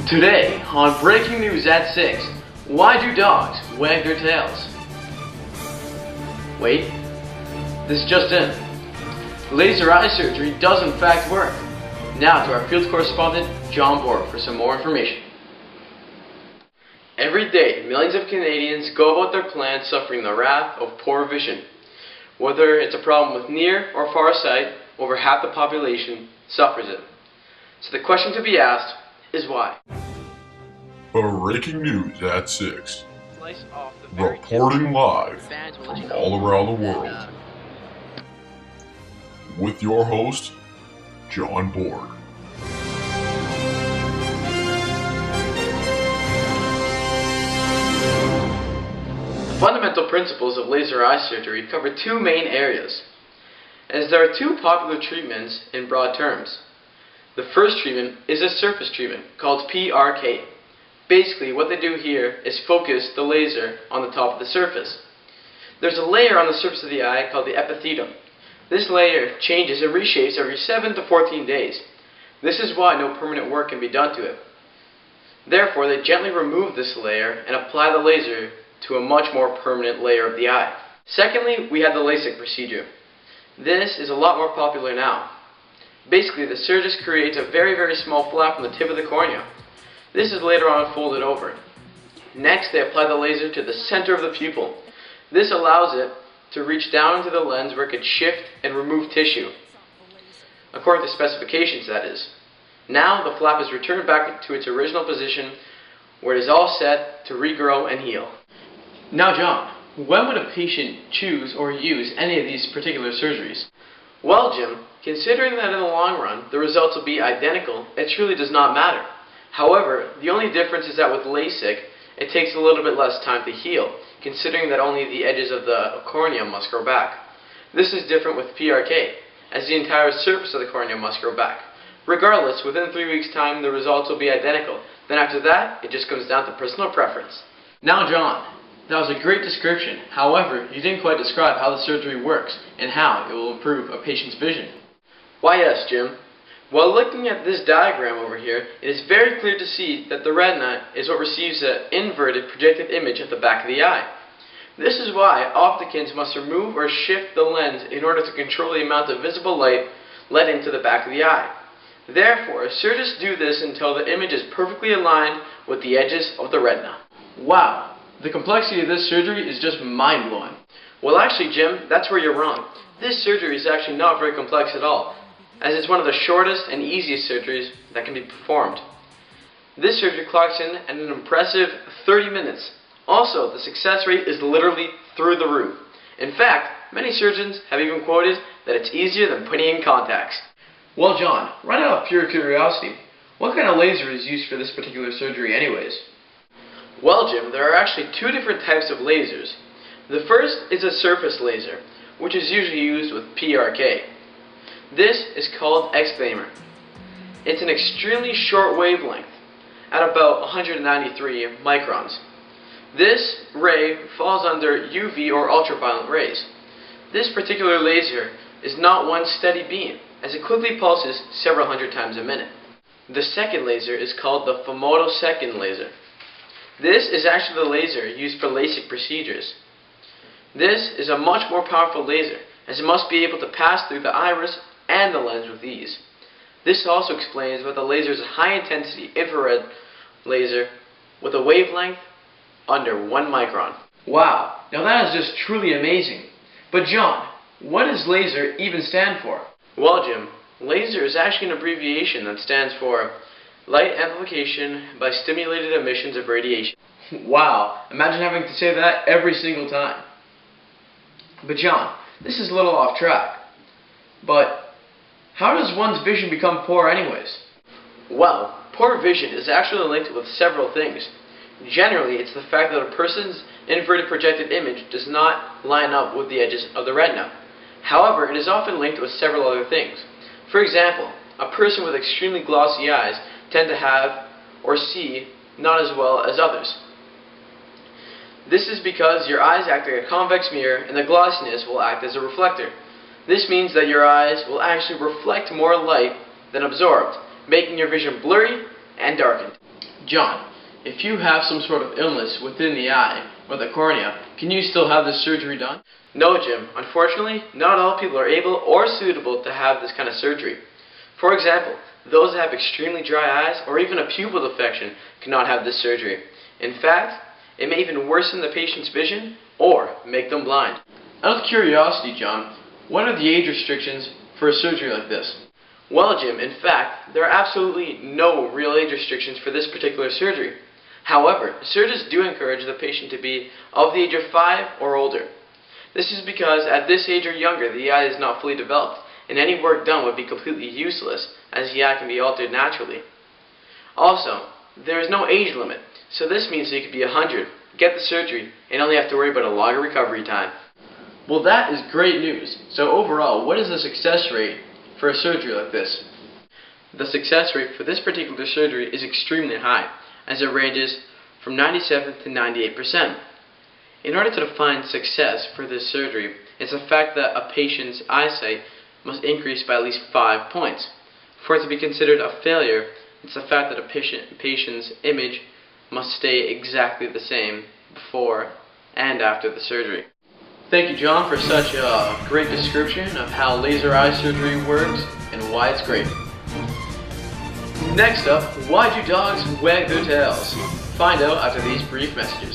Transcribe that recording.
Today, on Breaking News at 6, why do dogs wag their tails? Wait, this just in. Laser eye surgery does in fact work. Now to our field correspondent, John Borg, for some more information. Every day, millions of Canadians go about their plans suffering the wrath of poor vision. Whether it's a problem with near or far sight, over half the population suffers it. So the question to be asked is why? Breaking news at 6. Reporting live from all around the world. With your host, John Borg. The fundamental principles of laser eye surgery cover two main areas, as there are two popular treatments in broad terms. The first treatment is a surface treatment called PRK. Basically, what they do here is focus the laser on the top of the surface. There's a layer on the surface of the eye called the epithelium. This layer changes and reshapes every 7 to 14 days. This is why no permanent work can be done to it. Therefore, they gently remove this layer and apply the laser to a much more permanent layer of the eye. Secondly, we have the LASIK procedure. This is a lot more popular now. Basically, the surgeon creates a very small flap on the tip of the cornea. This is later on folded over. Next, they apply the laser to the center of the pupil. This allows it to reach down into the lens where it could shift and remove tissue. According to specifications, that is. Now, the flap is returned back to its original position where it is all set to regrow and heal. Now, John, when would a patient choose or use any of these particular surgeries? Well, Jim, considering that in the long run the results will be identical, it truly does not matter. However, the only difference is that with LASIK, it takes a little bit less time to heal, considering that only the edges of the cornea must grow back. This is different with PRK, as the entire surface of the cornea must grow back. Regardless, within 3 weeks' time, the results will be identical. Then after that, it just comes down to personal preference. Now, John, that was a great description. However, you didn't quite describe how the surgery works and how it will improve a patient's vision. Why, yes, Jim. While looking at this diagram over here, it is very clear to see that the retina is what receives an inverted projected image at the back of the eye. This is why opticians must remove or shift the lens in order to control the amount of visible light let into the back of the eye. Therefore, surgeons do this until the image is perfectly aligned with the edges of the retina. Wow, the complexity of this surgery is just mind-blowing. Well, actually, Jim, that's where you're wrong. This surgery is actually not very complex at all, as it's one of the shortest and easiest surgeries that can be performed. This surgery clocks in at an impressive 30 minutes. Also, the success rate is literally through the roof. In fact, many surgeons have even quoted that it's easier than putting in contacts. Well, John, right out of pure curiosity, what kind of laser is used for this particular surgery anyways? Well, Jim, there are actually two different types of lasers. The first is a surface laser, which is usually used with PRK. This is called exclaimer. It's an extremely short wavelength, at about 193 microns. This ray falls under UV or ultraviolet rays. This particular laser is not one steady beam, as it quickly pulses several hundred times a minute. The second laser is called the femtosecond laser. This is actually the laser used for LASIK procedures. This is a much more powerful laser, as it must be able to pass through the iris and the lens with ease. This also explains why the laser is a high-intensity infrared laser with a wavelength under 1 micron. Wow, now that is just truly amazing. But John, what does laser even stand for? Well, Jim, laser is actually an abbreviation that stands for light amplification by stimulated emissions of radiation. Wow, imagine having to say that every single time. But John, this is a little off track. But how does one's vision become poor anyways? Well, poor vision is actually linked with several things. Generally, it's the fact that a person's inverted projected image does not line up with the edges of the retina. However, it is often linked with several other things. For example, a person with extremely glossy eyes tend to have or see not as well as others. This is because your eyes act like a convex mirror and the glossiness will act as a reflector. This means that your eyes will actually reflect more light than absorbed, making your vision blurry and darkened. John, if you have some sort of illness within the eye or the cornea, can you still have this surgery done? No, Jim. Unfortunately, not all people are able or suitable to have this kind of surgery. For example, those that have extremely dry eyes or even a pupil infection cannot have this surgery. In fact, it may even worsen the patient's vision or make them blind. Out of curiosity, John, what are the age restrictions for a surgery like this? Well, Jim, in fact, there are absolutely no real age restrictions for this particular surgery. However, surgeons do encourage the patient to be of the age of 5 or older. This is because at this age or younger, the eye is not fully developed, and any work done would be completely useless, as the eye can be altered naturally. Also, there is no age limit, so this means that you could be 100, get the surgery, and only have to worry about a longer recovery time. Well, that is great news. So overall, what is the success rate for a surgery like this? The success rate for this particular surgery is extremely high, as it ranges from 97 to 98%. In order to define success for this surgery, it's the fact that a patient's eyesight must increase by at least 5 points. For it to be considered a failure, it's the fact that a patient's image must stay exactly the same before and after the surgery. Thank you, John, for such a great description of how laser eye surgery works and why it's great. Next up, why do dogs wag their tails? Find out after these brief messages.